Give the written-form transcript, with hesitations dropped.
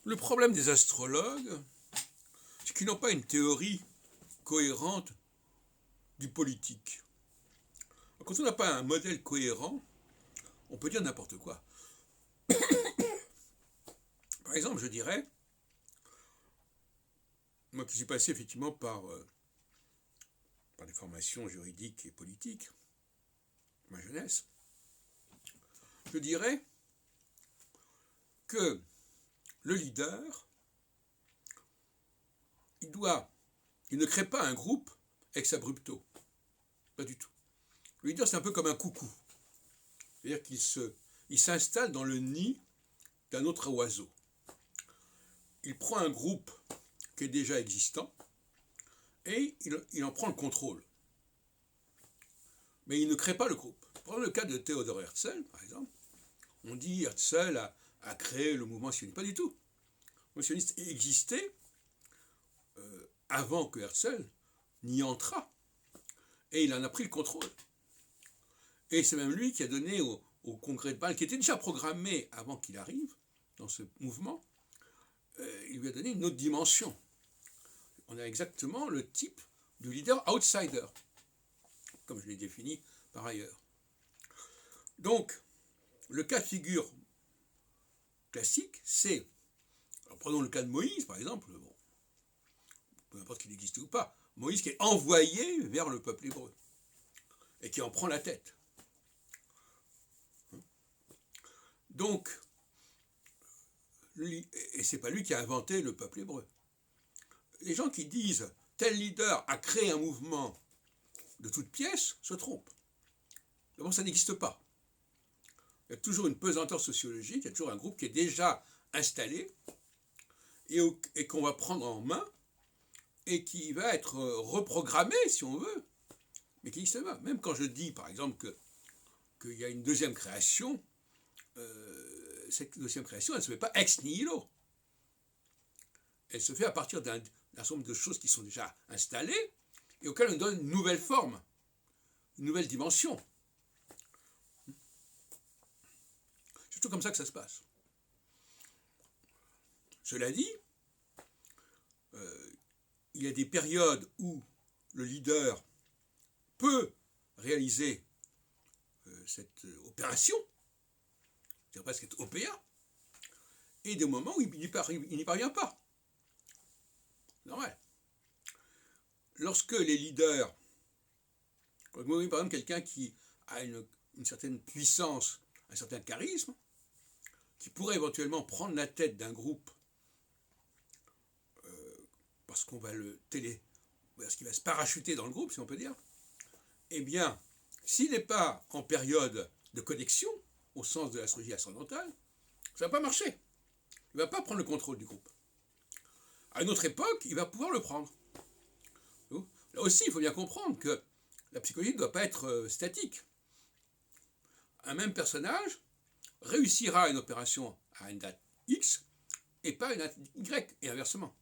Le problème des astrologues, c'est qu'ils n'ont pas une théorie cohérente du politique. Quand on n'a pas un modèle cohérent, on peut dire n'importe quoi. Par exemple, je dirais, moi qui suis passé effectivement par des formations juridiques et politiques, ma jeunesse, je dirais que le leader, il ne crée pas un groupe ex abrupto. Pas du tout. Le leader, c'est un peu comme un coucou. C'est-à-dire qu'il s'installe dans le nid d'un autre oiseau. Il prend un groupe qui est déjà existant et il en prend le contrôle. Mais il ne crée pas le groupe. Prenons le cas de Theodor Herzl, par exemple. On dit Herzl a créé le mouvement sioniste. Pas du tout. Le mouvement sioniste existait avant que Herzl n'y entrât. Et il en a pris le contrôle. Et c'est même lui qui a donné au congrès de Bâle, qui était déjà programmé avant qu'il arrive dans ce mouvement, il lui a donné une autre dimension. On a exactement le type du leader outsider, comme je l'ai défini par ailleurs. Donc, le cas de figure classique, c'est, alors prenons le cas de Moïse, par exemple, bon, peu importe qu'il existe ou pas, Moïse qui est envoyé vers le peuple hébreu, et qui en prend la tête. Donc, et c'est pas lui qui a inventé le peuple hébreu. Les gens qui disent tel leader a créé un mouvement de toutes pièces se trompent. D'abord, ça n'existe pas. Il y a toujours une pesanteur sociologique, il y a toujours un groupe qui est déjà installé et qu'on va prendre en main et qui va être reprogrammé, si on veut, mais qui n'existe pas. Même quand je dis, par exemple, qu'il y a une deuxième création, cette deuxième création, elle ne se fait pas ex nihilo. Elle se fait à partir d'un certain nombre de choses qui sont déjà installées et auxquelles on donne une nouvelle forme, une nouvelle dimension. C'est surtout comme ça que ça se passe. Cela dit, il y a des périodes où le leader peut réaliser cette opération, c'est presque être OPA, et des moments où il n'y parvient pas. Normal. Lorsque les leaders, par exemple quelqu'un qui a une certaine puissance, un certain charisme, qui pourrait éventuellement prendre la tête d'un groupe parce qu'on va parce qu'il va se parachuter dans le groupe, si on peut dire, eh bien, s'il n'est pas en période de connexion, au sens de l'astrologie ascendantale, ça ne va pas marcher. Il ne va pas prendre le contrôle du groupe. À une autre époque, il va pouvoir le prendre. Là aussi, il faut bien comprendre que la psychologie ne doit pas être statique. Un même personnage réussira une opération à une date X et pas à une date Y, et inversement.